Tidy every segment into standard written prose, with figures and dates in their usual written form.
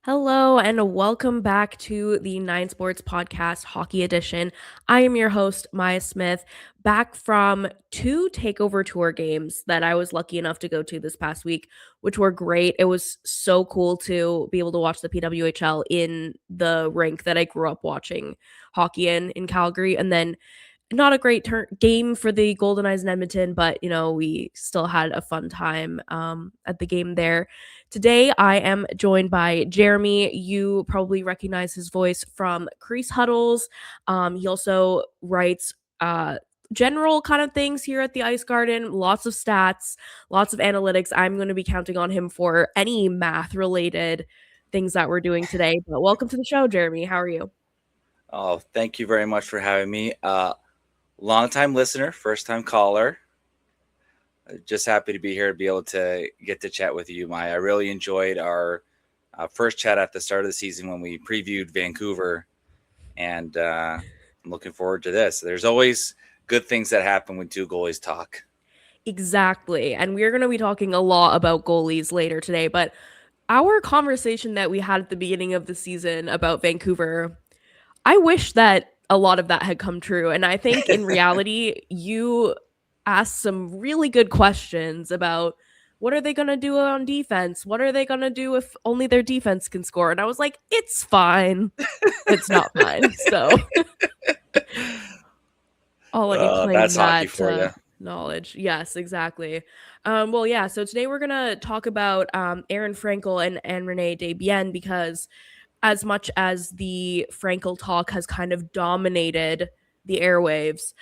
Hello and welcome back to the Nine Sports Podcast Hockey Edition. I am your host, Maya Smith, back from two takeover tour games that I was lucky enough to go to this past week, which were great. It was so cool to be able to watch the PWHL in the rink that I grew up watching hockey in Calgary. And then not a great game for the Golden Eyes in Edmonton, but we still had a fun time at the game there. Today, I am joined by Geremy. You probably recognize his voice from Crease Huddles. He also writes general kind of things here at the Ice Garden, lots of stats, lots of analytics. I'm going to be counting on him for any math related things that we're doing today. But welcome to the show, Geremy. How are you? Oh, thank you very much for having me. Long-time listener, first-time caller. Just happy to be here to be able to get to chat with you, Maya. I really enjoyed our first chat at the start of the season when we previewed Vancouver, and I'm looking forward to this. There's always good things that happen when two goalies talk. Exactly. And we're going to be talking a lot about goalies later today, but our conversation that we had at the beginning of the season about Vancouver, I wish that a lot of that had come true. And I think in reality, you asked some really good questions about what are they going to do on defense? What are they going to do if only their defense can score? And I was like, it's fine. It's not fine. So I'll let you claim That's hockey that for you. knowledge. Yes, exactly. Well, yeah. So today we're gonna talk about Aerin Frankel and Ann-Reneé Desbiens because as much as the Frankel talk has kind of dominated the airwaves,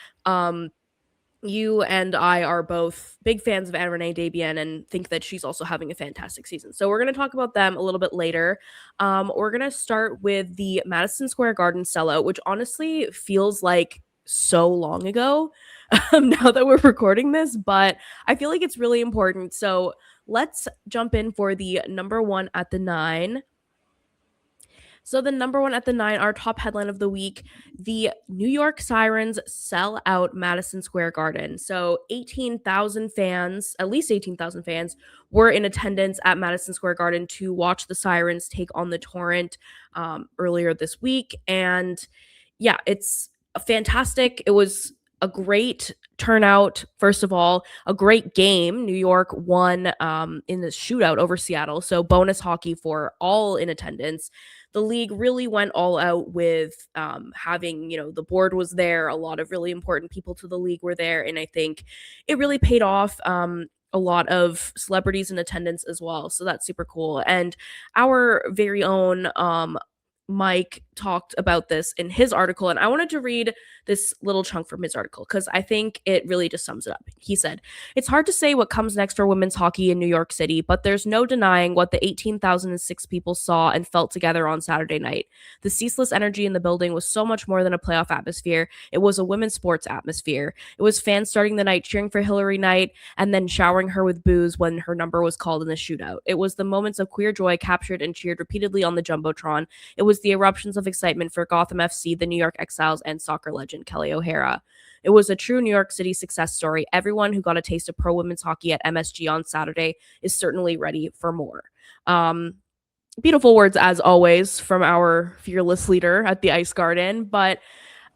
you and I are both big fans of Ann-Reneé Desbiens and think that she's also having a fantastic season. So we're going to talk about them a little bit later. We're going to start with the Madison Square Garden sellout, which honestly feels like so long ago now that we're recording this, but I feel like it's really important. So let's jump in for the number one at the nine. So the number one at the nine, our top headline of the week, the New York Sirens sell out Madison Square Garden. So 18,000 fans, at least 18,000 fans, were in attendance at Madison Square Garden to watch the Sirens take on the Torrent earlier this week. And yeah, it's fantastic. It was a great turnout. First of all, a great game. New York won in the shootout over Seattle. So bonus hockey for all in attendance. The league really went all out with having, the board was there. A lot of really important people to the league were there. And I think it really paid off. A lot of celebrities in attendance as well. So that's super cool. And our very own Mike talked about this in his article, and I wanted to read this little chunk from his article because I think it really just sums it up. He said, "It's hard to say what comes next for women's hockey in New York City, but there's no denying what the 18,006 people saw and felt together on Saturday night. The ceaseless energy in the building was so much more than a playoff atmosphere. It was a women's sports atmosphere. It was fans starting the night cheering for Hillary Knight and then showering her with booze when her number was called in the shootout. It was the moments of queer joy captured and cheered repeatedly on the Jumbotron. It was the eruptions of excitement for Gotham FC, the New York Exiles, and soccer legend Kelly O'Hara. It was a true New York City success story. Everyone who got a taste of pro women's hockey at MSG on Saturday is certainly ready for more." Beautiful words as always from our fearless leader at the Ice Garden, but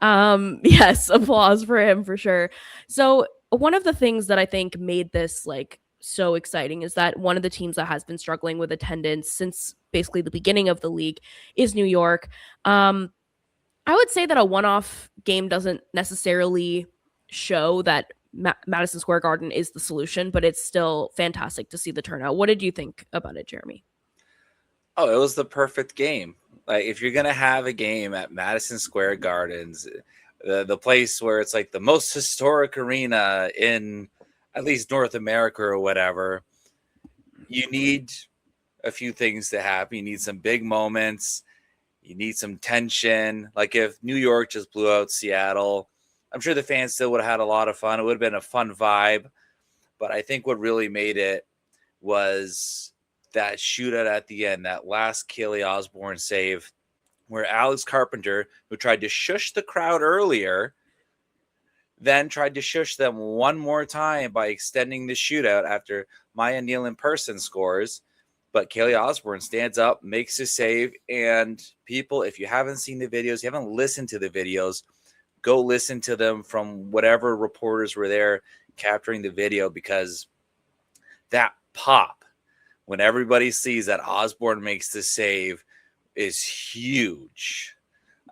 yes, applause for him for sure. So one of the things that I think made this like so exciting is that one of the teams that has been struggling with attendance since basically the beginning of the league is New York. I would say that a one-off game doesn't necessarily show that Madison Square Garden is the solution, but it's still fantastic to see the turnout. What did you think about it, Geremy? Oh, it was the perfect game. Like if you're gonna have a game at Madison Square Gardens, the place where it's like the most historic arena in at least North America or whatever, you need a few things to happen. You need some big moments. You need some tension. Like if New York just blew out Seattle, I'm sure the fans still would have had a lot of fun. It would have been a fun vibe. But I think what really made it was that shootout at the end, that last Kelly Osborne save, where Alex Carpenter, who tried to shush the crowd earlier, then tried to shush them one more time by extending the shootout after Maya Neal in person scores. But Kaylee Osborne stands up, makes a save, and people, if you haven't seen the videos, you haven't listened to the videos, go listen to them from whatever reporters were there capturing the video, because that pop when everybody sees that Osborne makes the save is huge.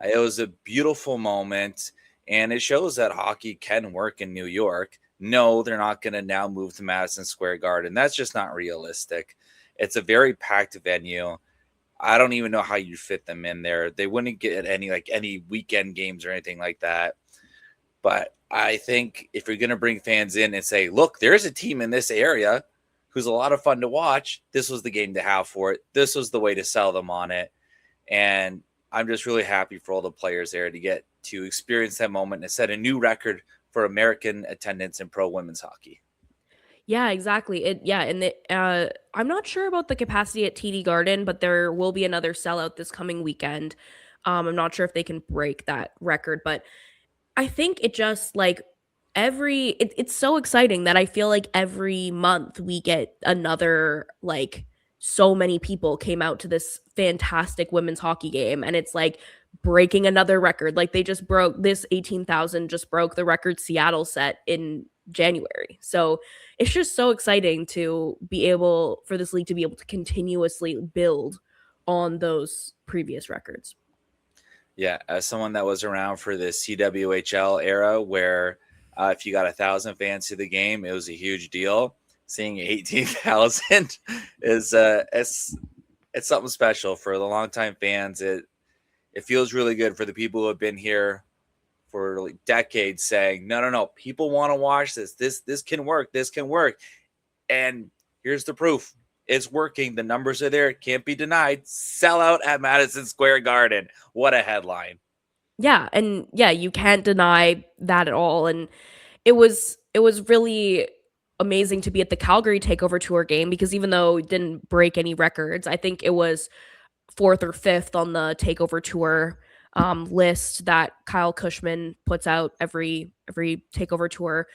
It was a beautiful moment, and it shows that hockey can work in New York. No, they're not going to now move to Madison Square Garden. That's just not realistic. It's a very packed venue. I don't even know how you fit them in there. They wouldn't get any weekend games or anything like that. But I think if you're going to bring fans in and say, look, there's a team in this area who's a lot of fun to watch, this was the game to have for it. This was the way to sell them on it. And I'm just really happy for all the players there to get to experience that moment and set a new record for American attendance in pro women's hockey. Yeah, exactly. I'm not sure about the capacity at TD Garden, but there will be another sellout this coming weekend. I'm not sure if they can break that record, but I think it just like it's so exciting that I feel like every month we get another, like, so many people came out to this fantastic women's hockey game, and it's like breaking another record. Like, they just broke this 18,000 just broke the record Seattle set in January. So it's just so exciting to be able for this league to be able to continuously build on those previous records. Yeah, as someone that was around for the CWHL era, where if you got 1,000 fans to the game, it was a huge deal. Seeing 18,000 is it's something special for the longtime fans. It feels really good for the people who have been here for like decades, saying, no, people want to watch this. This can work. This can work. And here's the proof. It's working. The numbers are there. Can't be denied. Sell out at Madison Square Garden. What a headline. Yeah, and yeah, you can't deny that at all. And it was really amazing to be at the Calgary Takeover Tour game, because even though it didn't break any records, I think it was fourth or fifth on the Takeover Tour list that Kyle Cushman puts out every Takeover Tour.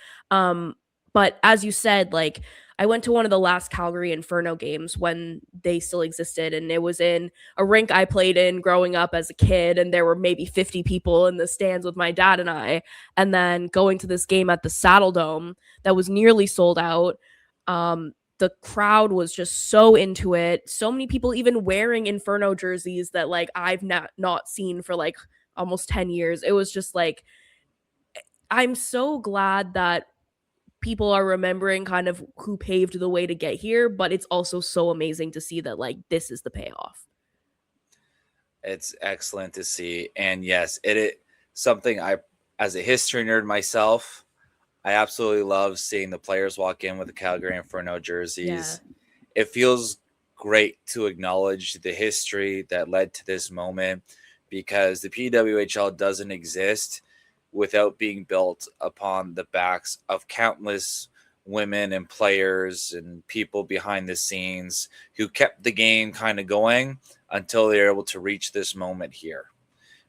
But as you said, like, I went to one of the last Calgary Inferno games when they still existed, and it was in a rink I played in growing up as a kid, and there were maybe 50 people in the stands with my dad and I. And then going to this game at the Saddle Dome that was nearly sold out. The crowd was just so into it. So many people even wearing Inferno jerseys that, like, I've not seen for like almost 10 years. It was just like, I'm so glad that people are remembering kind of who paved the way to get here, but it's also so amazing to see that, like, this is the payoff. It's excellent to see. And yes, it something I, as a history nerd myself, I absolutely love seeing the players walk in with the Calgary Inferno jerseys. Yeah. It feels great to acknowledge the history that led to this moment, because the PWHL doesn't exist without being built upon the backs of countless women and players and people behind the scenes who kept the game kind of going until they were able to reach this moment here.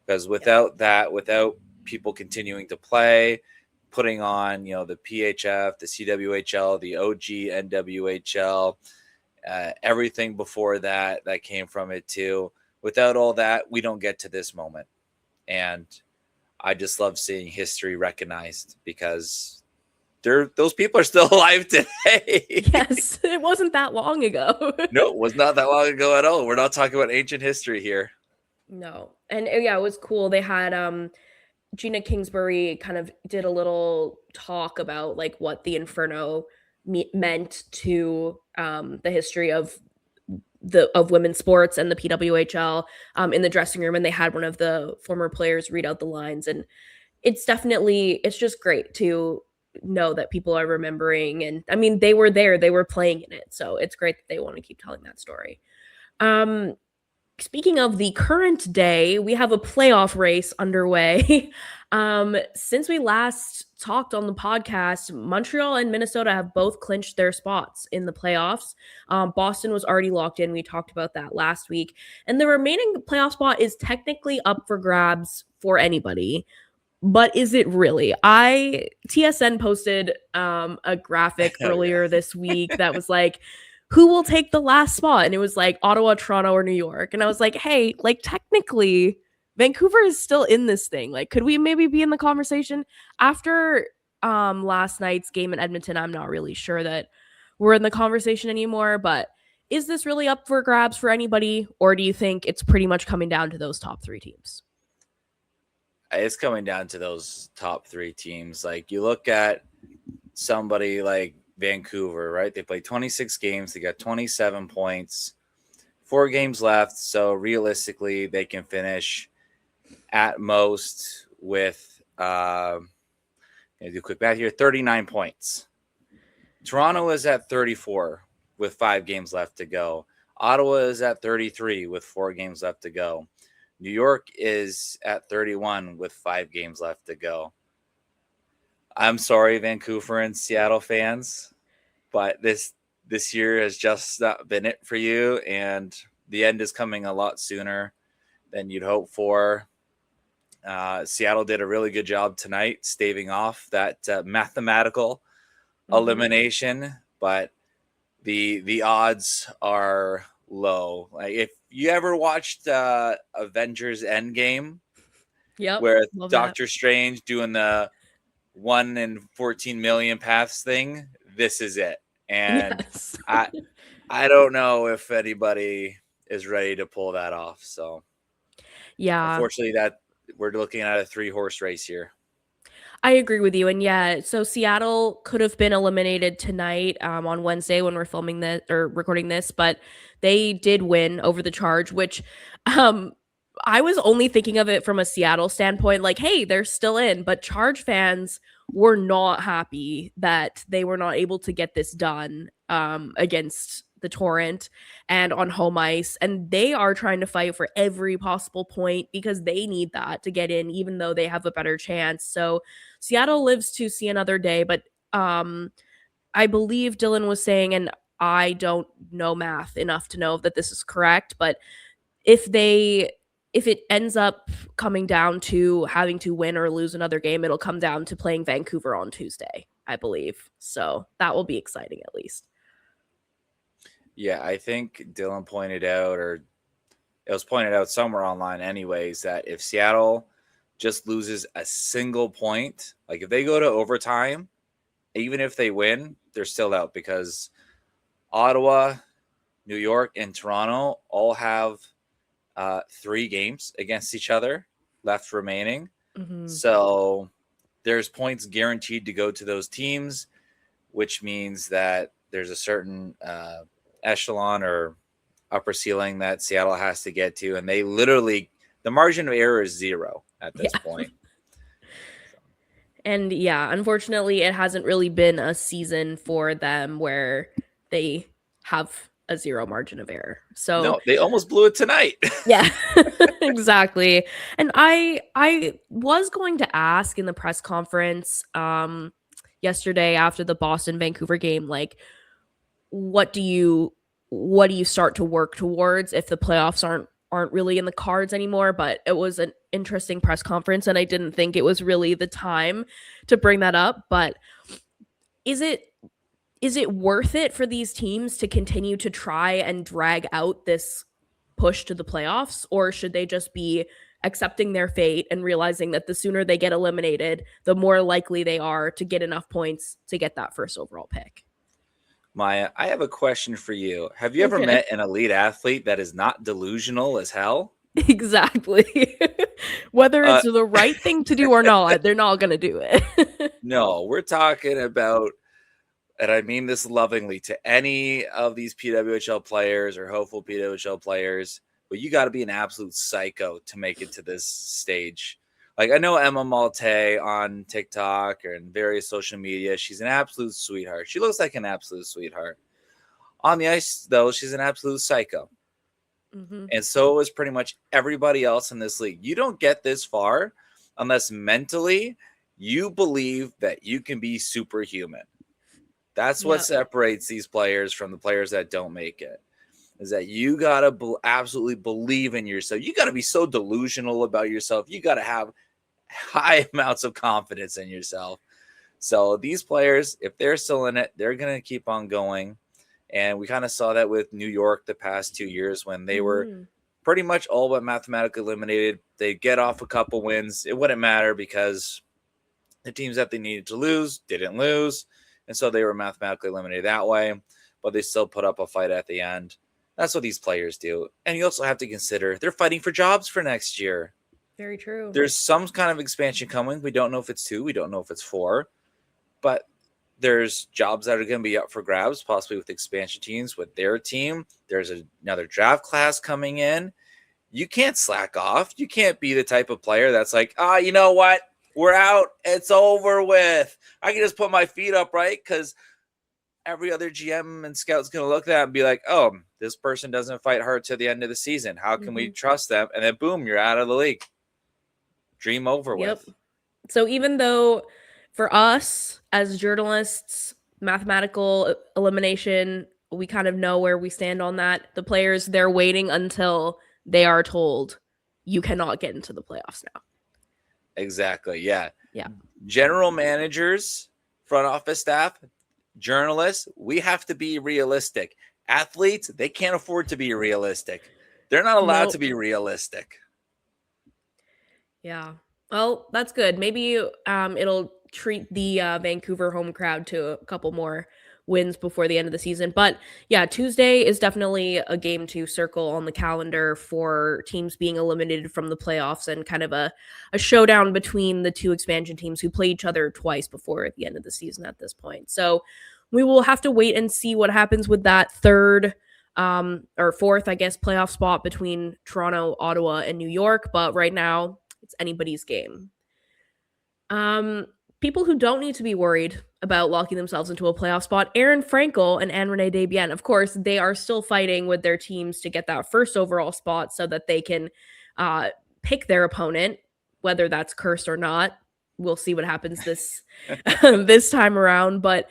Because without that, without people continuing to play, putting on, the PHF, the CWHL, the OG NWHL, everything before that came from it too. Without all that, we don't get to this moment. And I just love seeing history recognized, because those people are still alive today. Yes, it wasn't that long ago. No, it was not that long ago at all. We're not talking about ancient history here. No. And yeah, it was cool. They had Gina Kingsbury kind of did a little talk about like what the Inferno meant to the history of women's sports and the PWHL in the dressing room, and they had one of the former players read out the lines. And it's just great to know that people are remembering. And I mean, they were there, they were playing in it, so it's great that they want to keep telling that story. Speaking of the current day, we have a playoff race underway. Since we last talked on the podcast, Montreal and Minnesota have both clinched their spots in the playoffs. Boston was already locked in. We talked about that last week. And the remaining playoff spot is technically up for grabs for anybody. But is it really? TSN posted a graphic earlier this week that was like, who will take the last spot? And it was like Ottawa, Toronto, or New York. And I was like, hey, like technically, Vancouver is still in this thing. Like, could we maybe be in the conversation after last night's game in Edmonton? I'm not really sure that we're in the conversation anymore, but is this really up for grabs for anybody, or do you think it's pretty much coming down to those top 3 teams? It's coming down to those top 3 teams. Like, you look at somebody like Vancouver, right? They played 26 games, they got 27 points, 4 games left. So realistically, they can finish at most with do a quick math here, 39 points. Toronto is at 34 with 5 games left to go. Ottawa is at 33 with 4 games left to go. New York is at 31 with 5 games left to go. I'm sorry, Vancouver and Seattle fans, but this year has just not been it for you, and the end is coming a lot sooner than you'd hope for. Seattle did a really good job tonight staving off that mathematical elimination, but the odds are low. Like, if you ever watched Avengers Endgame, where Doctor Strange doing the 1 in 14 million paths thing, this is it. And yes. I don't know if anybody is ready to pull that off. So yeah, unfortunately, that we're looking at a 3-horse race here. I agree with you. And yeah, so Seattle could have been eliminated tonight on Wednesday when we're filming this or recording this, but they did win over the Charge, which I was only thinking of it from a Seattle standpoint, like, hey, they're still in. But Charge fans were not happy that they were not able to get this done against the Torrent and on home ice. And they are trying to fight for every possible point because they need that to get in, even though they have a better chance. So Seattle lives to see another day. But I believe Dylan was saying, and I don't know math enough to know that this is correct, but if it ends up coming down to having to win or lose another game, it'll come down to playing Vancouver on Tuesday, I believe. So that will be exciting at least. Yeah, I think Dylan pointed out, or it was pointed out somewhere online anyways, that if Seattle just loses a single point, like if they go to overtime, even if they win, they're still out, because Ottawa, New York, and Toronto all have 3 games against each other left remaining. So there's points guaranteed to go to those teams, which means that there's a certain echelon or upper ceiling that Seattle has to get to. And they literally, the margin of error is 0 at this point. And yeah, unfortunately, it hasn't really been a season for them where they have a 0 margin of error. So no, they almost blew it tonight. Yeah, exactly. And I was going to ask in the press conference yesterday after the Boston Vancouver game, like, what do you start to work towards if the playoffs aren't really in the cards anymore? But it was an interesting press conference, and I didn't think it was really the time to bring that up. But is it worth it for these teams to continue to try and drag out this push to the playoffs, or should they just be accepting their fate and realizing that the sooner they get eliminated, the more likely they are to get enough points to get that first overall pick? Maya, I have a question for you. Have you ever met an elite athlete that is not delusional as hell? Exactly. Whether it's the right thing to do or not, they're not going to do it. No, we're talking about, and I mean this lovingly to any of these PWHL players or hopeful PWHL players, but you got to be an absolute psycho to make it to this stage. Like, I know Emma Malte on TikTok or in various social media. She's an absolute sweetheart. She looks like an absolute sweetheart. On the ice, though, she's an absolute psycho. And so is pretty much everybody else in this league. You don't get this far unless mentally you believe that you can be superhuman. That's what separates these players from the players that don't make it, is that you got to absolutely believe in yourself. You got to be so delusional about yourself. You got to have high amounts of confidence in yourself. So these players, if they're still in it, they're going to keep on going. And we kind of saw that with New York the past 2 years when they were Mm-hmm. pretty much all but mathematically eliminated. They'd get off a couple wins. It wouldn't matter because the teams that they needed to lose didn't lose. And so they were mathematically eliminated that way, but they still put up a fight at the end. That's what these players do. And you also have to consider they're fighting for jobs for next year. Very true. There's some kind of expansion coming. We don't know if it's 2, we don't know if it's 4, but there's jobs that are going to be up for grabs, possibly with expansion teams, with their team. There's another draft class coming in. You can't slack off. You can't be the type of player that's like, you know what? We're out. It's over with. I can just put my feet up, right? Because every other GM and scout's going to look at that and be like, oh, this person doesn't fight hard to the end of the season. How can we trust them? And then boom, you're out of the league. Dream over with. So even though for us as journalists, mathematical elimination, we kind of know where we stand on that. The players, they're waiting until they are told you cannot get into the playoffs now. Exactly. Yeah. Yeah. General managers, front office staff, journalists, we have to be realistic. Athletes, they can't afford to be realistic. They're not allowed to be realistic. Yeah. Well, that's good. Maybe it'll treat the Vancouver home crowd to a couple more wins before the end of the season. But yeah, Tuesday is definitely a game to circle on the calendar for teams being eliminated from the playoffs and kind of a showdown between the two expansion teams who play each other twice before the end of the season at this point. So we will have to wait and see what happens with that third or fourth, I guess, playoff spot between Toronto, Ottawa, and New York. But right now, it's anybody's game. People who don't need to be worried about locking themselves into a playoff spot, Aerin Frankel and Ann-Reneé Desbiens. Of course, they are still fighting with their teams to get that first overall spot so that they can pick their opponent, whether that's cursed or not. We'll see what happens this this time around. But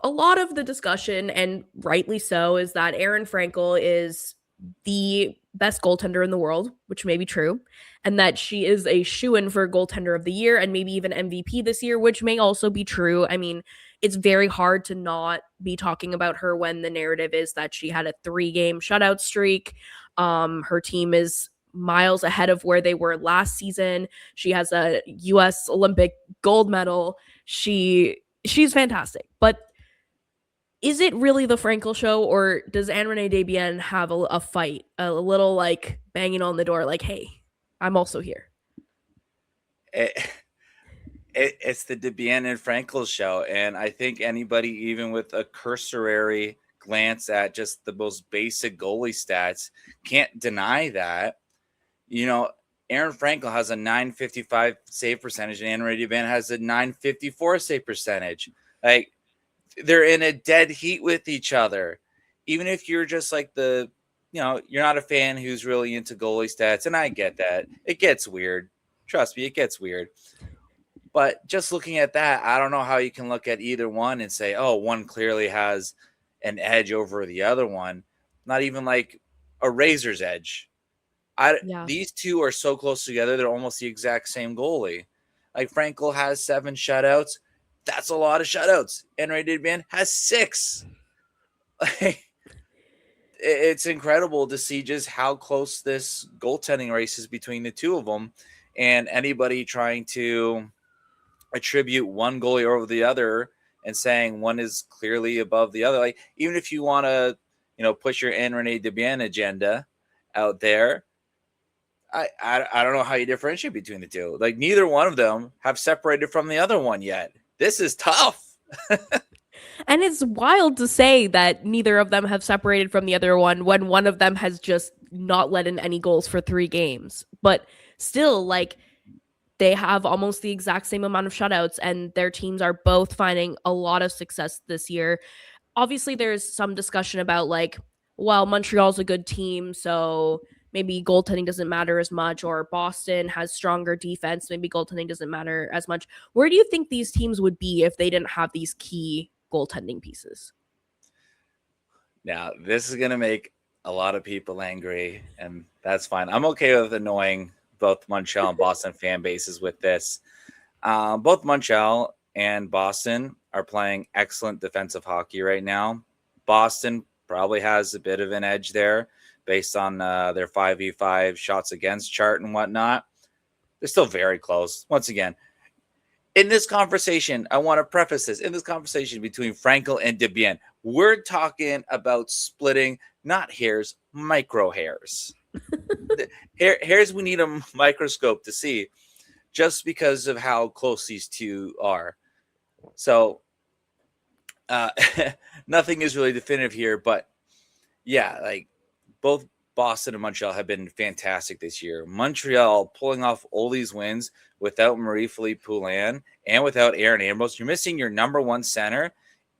a lot of the discussion, and rightly so, is that Aerin Frankel is the best goaltender in the world, which may be true, and that she is a shoo-in for goaltender of the year and maybe even MVP this year, which may also be true. I mean, it's very hard to not be talking about her when the narrative is that she had a 3-game shutout streak. Her team is miles ahead of where they were last season. She has a US Olympic gold medal. She's fantastic. But is it really the Frankel show, or does Ann-Reneé Desbiens have a fight, a little like banging on the door, like, hey, I'm also here? It's the Desbiens and Frankel show, and I think anybody, even with a cursory glance at just the most basic goalie stats, can't deny that. You know, Aerin Frankel has a .955 save percentage, and Ann-Reneé Desbiens has a .954 save percentage. Like, they're in a dead heat with each other. Even if you're just like you're not a fan who's really into goalie stats, and I get that. It gets weird. Trust me, it gets weird. But just looking at that, I don't know how you can look at either one and say, oh, one clearly has an edge over the other one. Not even like a razor's edge. These two are so close together, they're almost the exact same goalie. Like Frankel has 7 shutouts. That's a lot of shutouts. Ann-Reneé Desbiens has 6. It's incredible to see just how close this goaltending race is between the two of them. And anybody trying to attribute one goalie over the other and saying one is clearly above the other, like even if you want to, push your Ann-Reneé Desbiens agenda out there, I don't know how you differentiate between the two. Like neither one of them have separated from the other one yet. This is tough. And it's wild to say that neither of them have separated from the other one when one of them has just not let in any goals for 3 games. But still, like, they have almost the exact same amount of shutouts, and their teams are both finding a lot of success this year. Obviously, there's some discussion about, like, well, Montreal's a good team, so maybe goaltending doesn't matter as much, or Boston has stronger defense, maybe goaltending doesn't matter as much. Where do you think these teams would be if they didn't have these key goaltending pieces? Now, this is going to make a lot of people angry, and that's fine. I'm okay with annoying both Montreal and Boston fan bases with this. Both Montreal and Boston are playing excellent defensive hockey right now. Boston probably has a bit of an edge there based on their 5v5 shots against chart and whatnot. They're still very close. Once again, in this conversation, I want to preface this. In this conversation between Frankel and Desbiens, we're talking about splitting not hairs, micro hairs. Hairs we need a microscope to see just because of how close these two are. So nothing is really definitive here, but yeah, like both Boston and Montreal have been fantastic this year. Montreal pulling off all these wins without Marie-Philippe Poulin and without Aaron Ambrose. You're missing your number one center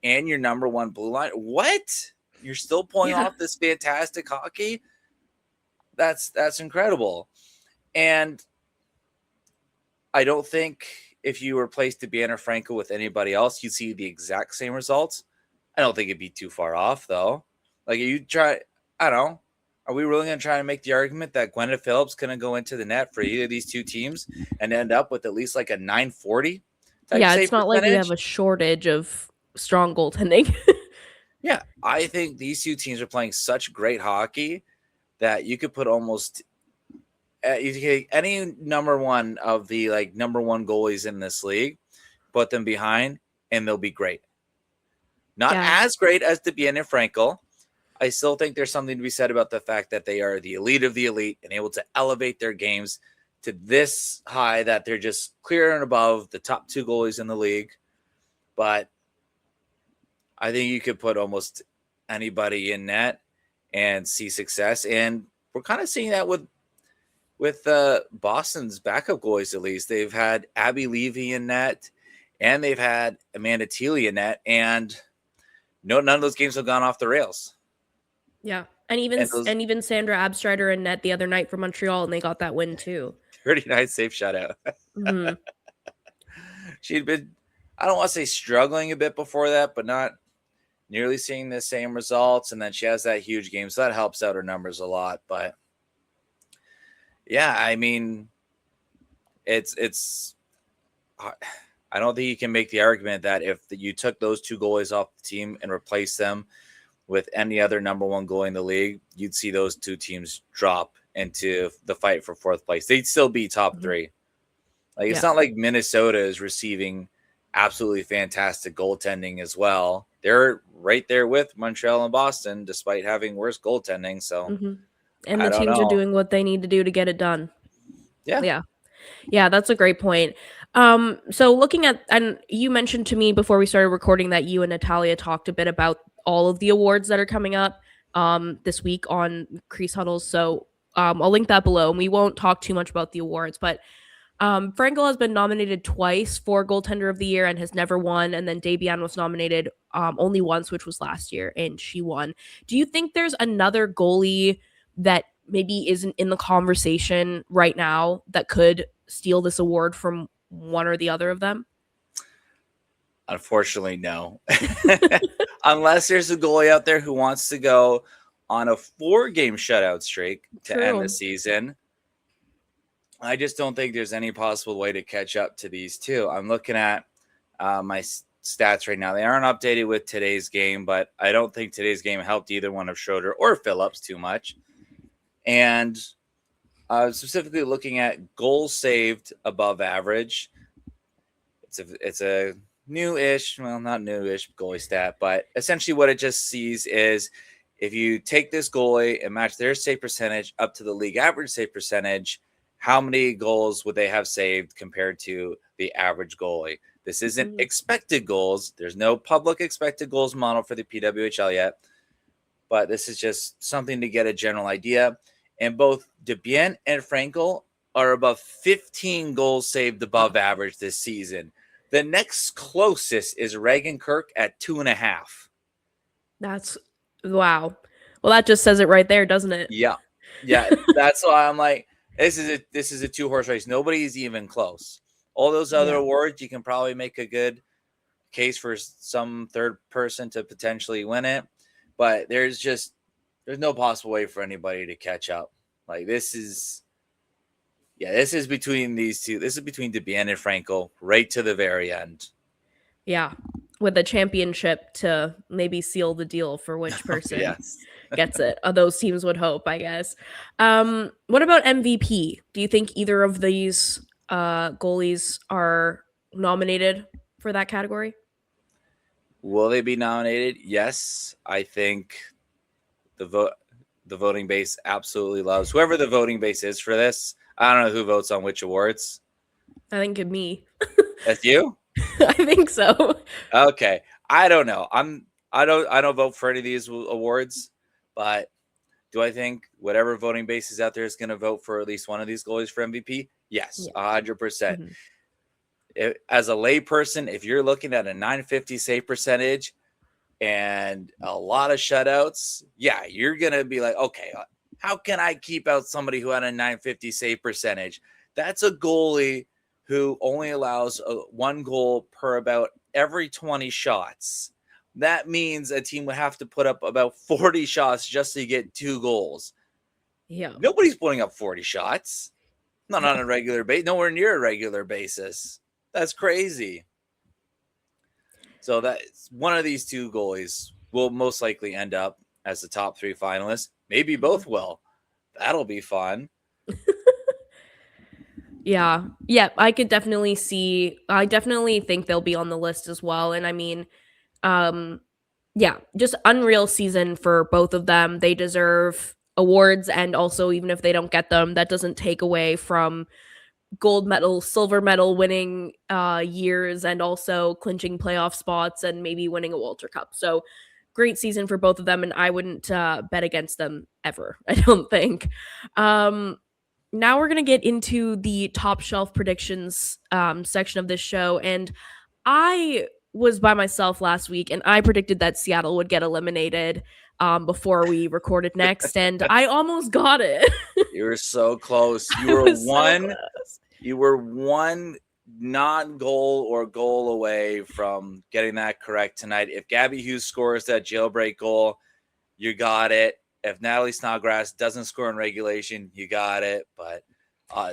and your number one blue line. What? You're still pulling off this fantastic hockey? That's incredible. And I don't think if you replaced Desbiens or Frankel with anybody else, you'd see the exact same results. I don't think it'd be too far off, though. Like, you try, I don't know. Are we really going to try to make the argument that Gwyneth Phillips going to go into the net for either of these two teams and end up with at least like a 940 type Yeah, save it's not percentage? like we have a shortage of strong goaltending. Yeah, I think these two teams are playing such great hockey that you could put almost you take any number one of the like number one goalies in this league, put them behind, and they'll be great. Not as great as Desbiens and Frankel. I still think there's something to be said about the fact that they are the elite of the elite and able to elevate their games to this high that they're just clear and above the top two goalies in the league. But I think you could put almost anybody in net and see success. And we're kind of seeing that with Boston's backup goalies, at least. They've had Abby Levy in net and they've had Amanda Thiele in net. And none of those games have gone off the rails. Yeah. And even Sandra Abstrider in net the other night for Montreal, and they got that win too. 39 safe shutout. Mm-hmm. She'd been, I don't want to say struggling a bit before that, but not nearly seeing the same results. And then she has that huge game, so that helps out her numbers a lot. But yeah, I mean, it's I don't think you can make the argument that if you took those two goalies off the team and replaced them with any other number one goalie in the league, you'd see those two teams drop into the fight for fourth place. They'd still be top three. Like, it's not like Minnesota is receiving absolutely fantastic goaltending as well. They're right there with Montreal and Boston, despite having worse goaltending. So, and the teams are doing what they need to do to get it done. Yeah, that's a great point. So looking at, and you mentioned to me before we started recording that you and Natalia talked a bit about all of the awards that are coming up this week on Crease Huddles. So I'll link that below, and we won't talk too much about the awards, but Frankel has been nominated twice for Goaltender of the Year and has never won. And then Desbiens was nominated only once, which was last year, and she won. Do you think there's another goalie that maybe isn't in the conversation right now that could steal this award from one or the other of them? Unfortunately, no. Unless there's a goalie out there who wants to go on a 4-game shutout streak to end the season. I just don't think there's any possible way to catch up to these two. I'm looking at my stats right now. They aren't updated with today's game, but I don't think today's game helped either one of Schroeder or Phillips too much. And specifically looking at goals saved above average, it's a new-ish, well, not new-ish goalie stat, but essentially what it just sees is if you take this goalie and match their save percentage up to the league average save percentage, how many goals would they have saved compared to the average goalie? This isn't expected goals. There's no public expected goals model for the PWHL yet, but this is just something to get a general idea. And both Desbiens and Frankel are above 15 goals saved above average this season. The next closest is Reagan Kirk at 2.5. That's wow. Well, that just says it right there, doesn't it? Yeah. That's why I'm like, this is a 2-horse race. Nobody's even close. All those other awards, you can probably make a good case for some third person to potentially win it, but there's no possible way for anybody to catch up. Like, this is between these two. This is between Desbiens and Frankel right to the very end. Yeah. with a championship to maybe seal the deal for which person Yes. gets it. Those teams would hope, I guess. What about MVP? Do you think either of these goalies are nominated for that category? Will they be nominated? Yes. I think the voting base absolutely loves whoever the voting base is for this. I don't know who votes on which awards. I think me. That's you? I think so. Okay. I don't know. I don't vote for any of these awards, but do I think whatever voting base is out there is going to vote for at least one of these goalies for MVP? Yes, Yeah. 100%. Mhm. As a layperson, if you're looking at a 950 save percentage and a lot of shutouts, yeah, you're going to be like, okay, how can I keep out somebody who had a 950 save percentage? That's a goalie who only allows one goal per about every 20 shots. That means a team would have to put up about 40 shots just to get 2 goals. Yeah. Nobody's putting up 40 shots. Not on a regular basis, nowhere near a regular basis. That's crazy. So that's one of these two goalies will most likely end up as the top 3 finalists. Maybe both will. That'll be fun. Yeah. I definitely think they'll be on the list as well. And I mean, um, yeah, just unreal season for both of them. They deserve awards, and also even if they don't get them, that doesn't take away from gold medal, silver medal winning years, and also clinching playoff spots and maybe winning a Walter Cup. So great season for both of them, and I wouldn't bet against them ever. I don't think. Um, Now we're gonna get into the top shelf predictions section of this show, and I was by myself last week, and I predicted that Seattle would get eliminated before we recorded next, and I almost got it. You were so close. I was so close. You were one non-goal or goal away from getting that correct tonight. If Gabby Hughes scores that jailbreak goal, you got it. If Natalie Snodgrass doesn't score in regulation, you got it. But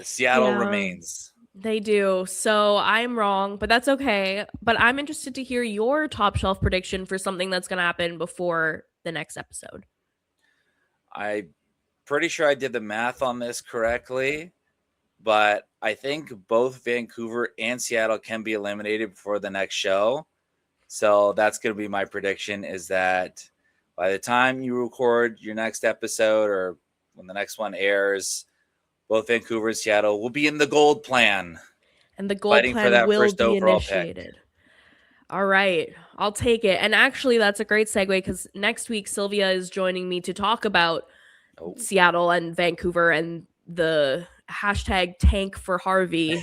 Seattle Yeah, remains. they do. So I'm wrong, but that's okay. But I'm interested to hear your top shelf prediction for something that's going to happen before the next episode. I'm pretty sure I did the math on this correctly, but I think both Vancouver and Seattle can be eliminated before the next show. So that's going to be my prediction, is that by the time you record your next episode or when the next one airs, both Vancouver and Seattle will be in the gold plan, And the goal fighting for plan that will first be overall pick. initiated. All right, I'll take it. And actually, that's a great segue because next week, Sylvia is joining me to talk about Seattle and Vancouver and the hashtag tank for Harvey.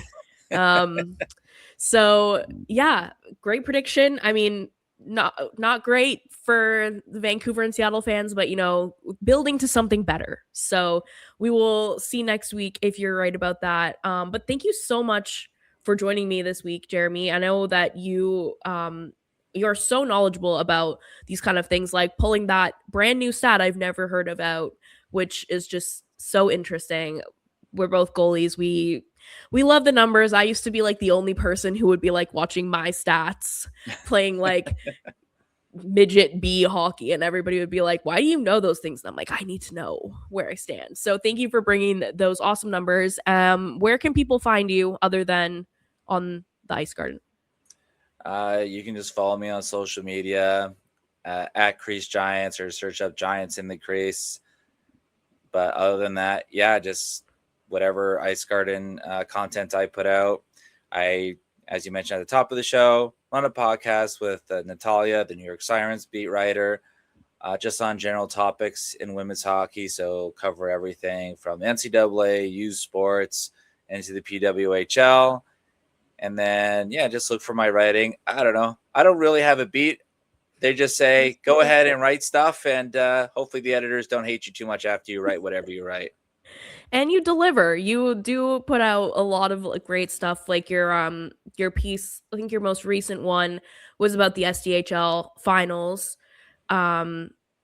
So yeah, great prediction. I mean, not great for the Vancouver and Seattle fans, but building to something better. So we will see next week if you're right about that. But thank you so much for joining me this week, Geremy. I know that you're so knowledgeable about these kind of things, like pulling that brand new stat I've never heard about, which is just so interesting. We're both goalies. We love the numbers. I used to be like the only person who would be like watching my stats playing like midget B hockey, and everybody would be like, why do you know those things? And I'm like, I need to know where I stand. So thank you for bringing those awesome numbers. Where can people find you other than on the Ice Garden? You can just follow me on social media at Crease Giants, or search up Giants in the Crease. But other than that, yeah, just whatever Ice Garden content I put out. As you mentioned at the top of the show, run a podcast with Natalia, the New York Sirens beat writer, just on general topics in women's hockey. So cover everything from NCAA, youth sports, into the PWHL. And then, yeah, just look for my writing. I don't know. I don't really have a beat. They just say, go ahead and write stuff. And hopefully the editors don't hate you too much after you write whatever you write. And you deliver. You do put out a lot of great stuff, like your piece. I think your most recent one was about the SDHL finals.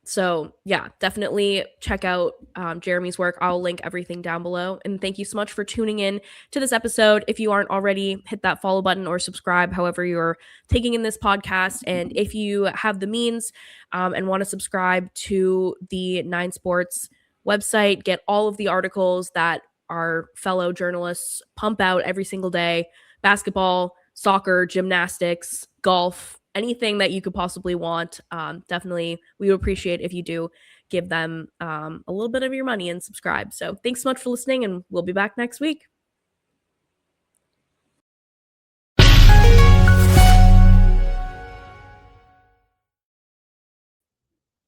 So yeah, definitely check out Geremy's work. I'll link everything down below. And thank you so much for tuning in to this episode. If you aren't already, hit that follow button or subscribe, however you're taking in this podcast. And if you have the means and want to subscribe to the Nine Sports website, get all of the articles that our fellow journalists pump out every single day: basketball, soccer, gymnastics, golf, anything that you could possibly want. Definitely, we would appreciate if you do give them a little bit of your money and subscribe. So thanks so much for listening, and we'll be back next week.